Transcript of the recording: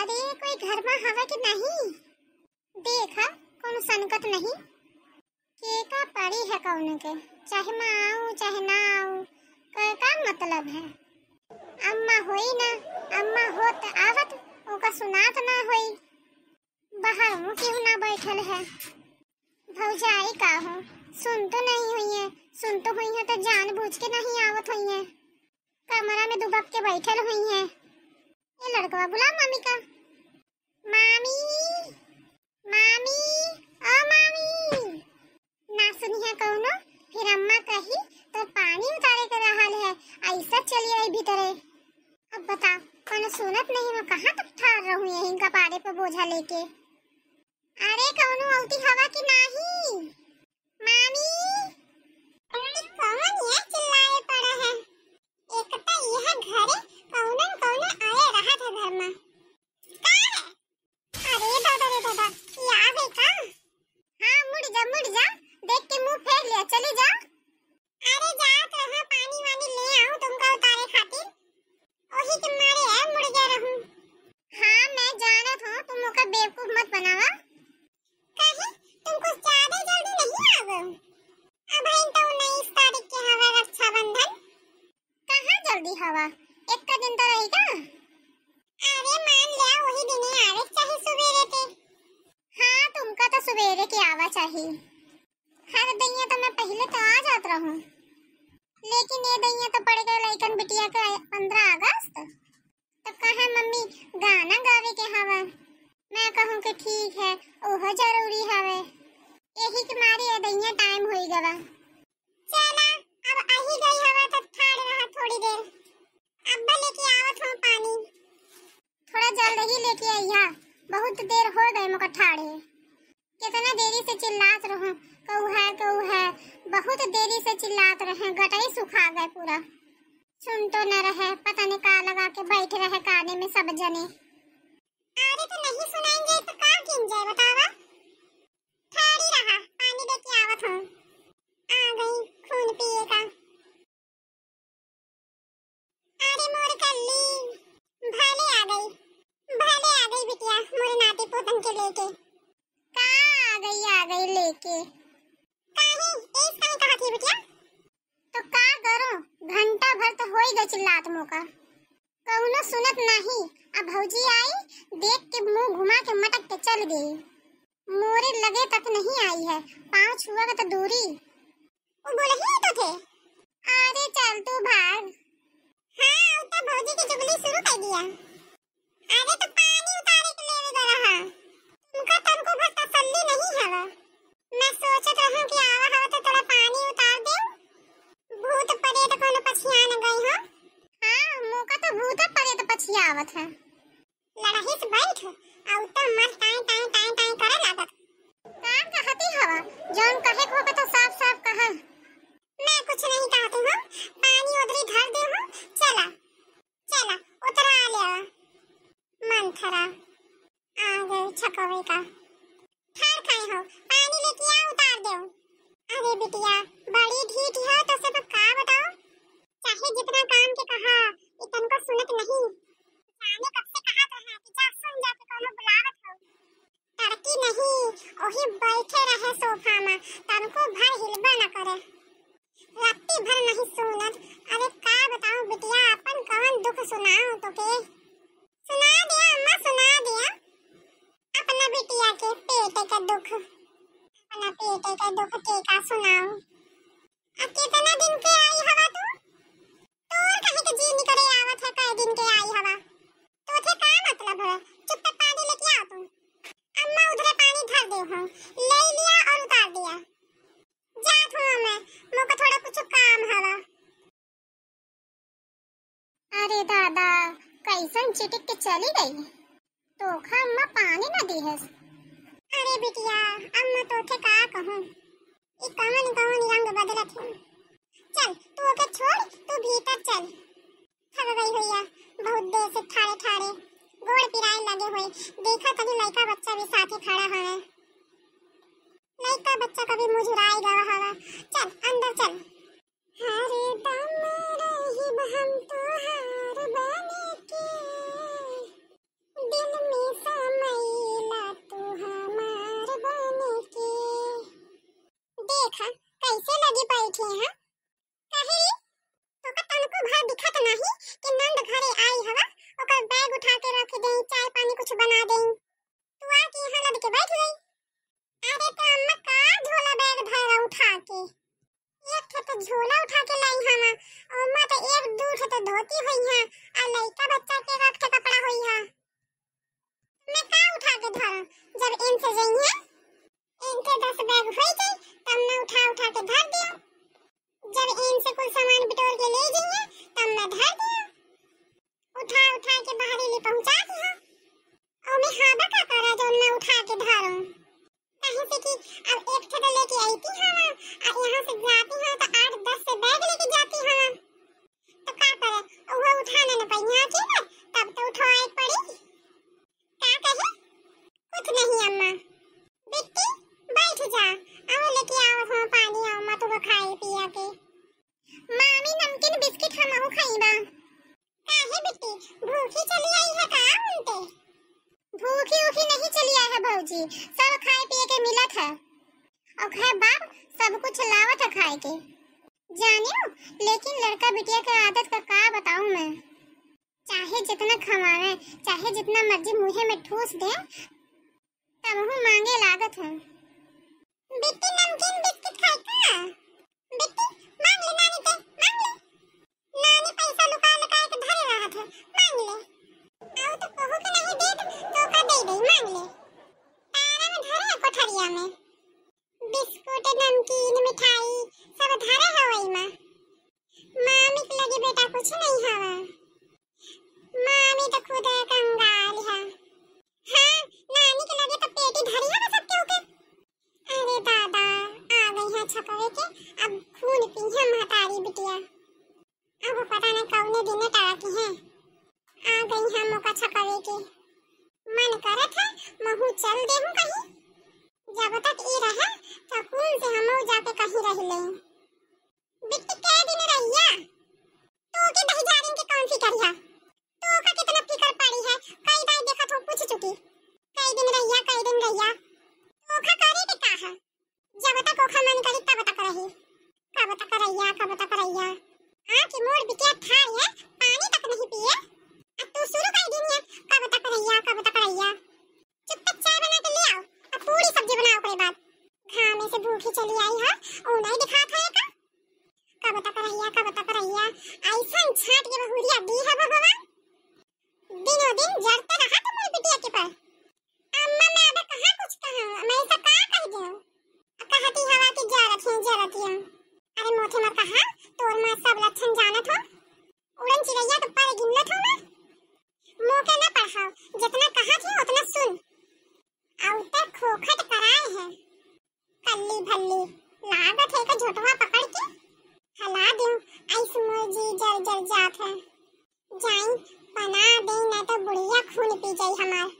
अरे कोई घर में हवा कि नहीं देखा कौन संकट नहीं के का पड़ी है कौन के चाहे मैं आऊं चाहे ना आऊं का मतलब है। अम्मा होई ना अम्मा हो तो आवत ओका सुनात ना होई बाहर हूँ क्यों ना बैठल है। भौजाई का हो सुन तो नहीं हुई है सुन तो हुई है तो जानबूझ के नहीं आवत हुई है कमरा में दुबक के बैठल हुई है। ये लड़का बुला मामी का मामी मामी ओ मामी ना सुनी है कौनो फिर अम्मा कही तो पानी उतारे के रहल है ऐसा चली आई भीतरे। अब बता कौन सुनत नहीं मैं कहाँ तक ठाड़ रहूं यहीं कपारे पे बोझा लेके। अरे कौनो औती हवा की नहीं मामी कौन ये चिल्लाए पड़ा है। एक तो यह घरे कौनो कौनो आए रहा था घर में का है। अरे दादा रे दादा ये आवे का। हाँ मुड़ जा देख के मुंह फेर लिया चली जा। अरे जात रहा पानी वानी ले आऊं तुमको उतारे खातिर ओही के मारे है मुड़ गया रहूं। हाँ मैं जानत हूं तुम ओका बेवकूफ मत बनावा काहे तुम कुछ ज्यादा जल्दी नहीं आवो। अब इन तो 19 तारीख के हवा रक्षाबंधन कहाँ जल्दी हवा एक का दिन तो रहेगा। अरे मान लिया वही दिन ही आवे चाहे सवेरे के। हाँ तुमका तो सवेरे के आवा चाहिए हर दैया तो मैं पहले तो आ जात रहूं लेकिन ये दैया तो पड़ गए लइकन बिटिया का 15 अगस्त तो कहा मम्मी गाना गावे के हवा मैं कहूं कि ठीक है ओह जरूरी हवे यही के मारी ये दैया टाइम होई गवा। चला अब आही गई हवा तो ठाड़ रहा थोड़ी देर अब्बा लेके आवत हूं पानी थोड़ा जल्द ही लेके आइया बहुत देर हो गई मुका ठाड़े कितना देरी से चिल्लात रहूं कहू है बहुत देरी से चिल्लात रहे गटाई सुखा गए पूरा सुन तो न रहे पता नहीं का लगा के बैठे रहे काने में सब जने। अरे तो नहीं सुनाएंगे तो का किन जाए बतावा ठाड़ी रहा पानी लेके आवत हूं आ गई खून पिए का। अरे मोर कल्ली भाले आ गई बिटिया मोरे नाती पोतन के लेके का आ गई लेके काहे इस काहे कहा थी बिटिया तो का करो घंटा भर तो होई गई चिल्लात मोका कौनो सुनत नहीं। अब भौजी आई देख के मुंह घुमा के मटक के चल गई मोरे लगे तक नहीं आई है पांव छुआ का तो दूरी वो बोले ही तो थे। अरे चल तू भाग। हाँ तो भौजी की चुगली शुरू कर दिया। अरे तो पानी उतारे के लेवे जा रहा तुमका तनको बस तसल्ली नहीं हवा मैं सोचत रहूं कि आवा हवा तो थोड़ा पानी उतार दे भूत परेत कोनो पछिया न गई हो। हाँ मोका तो भूत परेत पछिया आवत है लड़ाई से बैठ और तो मत टाई करे लागत का कहती हवा जौन कहे को तो साफ साफ कहा। मैं कुछ नहीं कहती हूं पानी उधरी धर दे हूं चला उतरा ले मन थरा आ गए छकवे का ठार खाए हो पानी लेके आ उतार दो। अरे बिटिया बड़ी ढीठ है तो सब का बताओ चाहे जितना काम के कहा इतन को सुनत नहीं जाने कब से कहा तो है कि जा सुन जाके कोनो बुलावत हो तड़की नहीं ओही बैठे रहे सोफा में तनको भर हिलबा न करे राती भर नहीं सुनत। अरे का बताऊं बिटिया अपन कौन दुख सुनाऊं तो के सुना दिया अम्मा सुना दिया अपना बिटिया के पेट का दुख अपना पेट का दुख के का सुनाऊं। अब कितना दिन के आई हवा तू तोर कहे के जी निकले आवत है कई दिन के आई हवा तो थे का मतलब है चुपचाप पानी लेके आ तू अम्मा उधर पानी धर दे हो ले लिया और उतार दिया जात हूं मैं मोको थोड़ा कुछ काम हवा। अरे दादा कैसन चिटिक के चली गई तो अम्मा पानी न दी है। अरे बिटिया अम्मा तो थे का कहूं ई कौन रंग बदलत है चल तू ओके छोड़ तू भीतर चल थक गई होइया बहुत देर से ठाड़े गोड़ पिराए लगे हुए देखा तभी लड़का बच्चा भी साथे खड़ा है लड़का बच्चा कभी मुझुराए गवा हवा चल अंदर चल। हरे दम रही हम तो हार बने के दिल में ऐसे लगी बैठी है कहे तो का तनको भर दिखत नहीं कि नंद घरे आई हवा ओकर बैग उठा के रख दे चाय पानी कुछ बना दे तू आ के यहां लद के बैठ गई। अरे तो अम्मा का झोला बैग धरा उठा के एक थे तो झोला उठा के लाई हमा अम्मा तो एक दू थे तो धोती होई है आ लइका बच्चा के रख के कपड़ा होई है मैं का उठा के धरा जब इन से गई है इनके 10 बैग होई गई तब मैं उठा के धर दिया जब इनसे कुछ सामान बिटोर के ले जाइए तब मैं धर दिया उठा के बाहर ले पहुंचा दिया और मैं हादा का करा जो मैं उठा के धरूं कहीं से कि अब एक ठेला लेके आई थी हवा और यहां से जाती है तो 8-10 से बैग लेके जाती है तो का करे और वो उठाने न पाई यहां की ना तब तो उठाए पड़ी का कहे कुछ नहीं अम्मा बिट्टी बैठ जा आओ लेके आओ हम पानी आओ मत वो खाए पिया के मामी नमकीन बिस्किट हम खाईबा काहे बिट्टी भूखी चली आई है का उनते भूखी नहीं चली आई है भौजी सब खाए पिए के मिलत है और खाए बाप सब कुछ लावत है खाए के जानियो लेकिन लड़का बिटिया के आदत का बताऊं मैं चाहे जितना खवावे चाहे जितना मर्जी मुंह में ठूस दे तब वो मांगे लागत है बिट्टी नमकीन बिस्किट खाए का बिट्टी मांग ले नानी से मांग ले नानी पैसा लुका के धरे रहा था मांग ले आओ तो कहू के नहीं दे तो का दे दे मांग ले तारा में धरे कोठरिया में बिस्कुट नमकीन मिठाई सब धरे है वही में मामी के लगे बेटा कुछ नहीं हवा मामी तो खुद कंगाल है हां नानी के लगे तो पेटी धरी है सब के ऊपर अरे दादा आ गई है छकवे के अब खून पी है महतारी बिटिया अब पता नहीं कौने दिन टाकी है आ गई है मौका छकवे के मन करत है महू चल दे हूं कहीं जब तक ई रहे तो खून से हम जाके कहीं रह ले बिट्टी के दिन रहिया तू के दही जारिन के कौन सी करिया तू का कितना फिकर पड़ी है कई बार देखा तो पूछ चुकी कई दिन रहिया तू का करे के का है जब तक ओखा मन करी तब तक रही कब तक रहिया हां कि मोर बिटिया थार है पानी तक नहीं पिए अब तू शुरू कर दी है कब तक रहिया चुपचाप चाय बना के ले आओ अब पूरी सब्जी बनाओ के बाद घामे से भूखी चली आई है ओ नहीं दिखा था का कब तक रहिया ऐसा छाट के बहुरिया दी है भगवान दिनों दिन जड़ते रहा तो मोर बिटिया के पर अम्मा मैं अब कहां कुछ कहां मैं ऐसा का कह दूं कहती हवा की जरत है अरे मोथे में कहा तोर मां सब लक्षण जानत हो उड़न चिड़ैया तो पर गिनत हो ना मुंह के ना पढ़ाओ जितना कहा थी उतना सुन आउते खोखट कराए है कल्ली भल्ली लागत है का झोटवा पकड़ के हला दूं ऐस मोजी जल जात है जाई बना दे ना तो बुढ़िया खून पी जाई हमार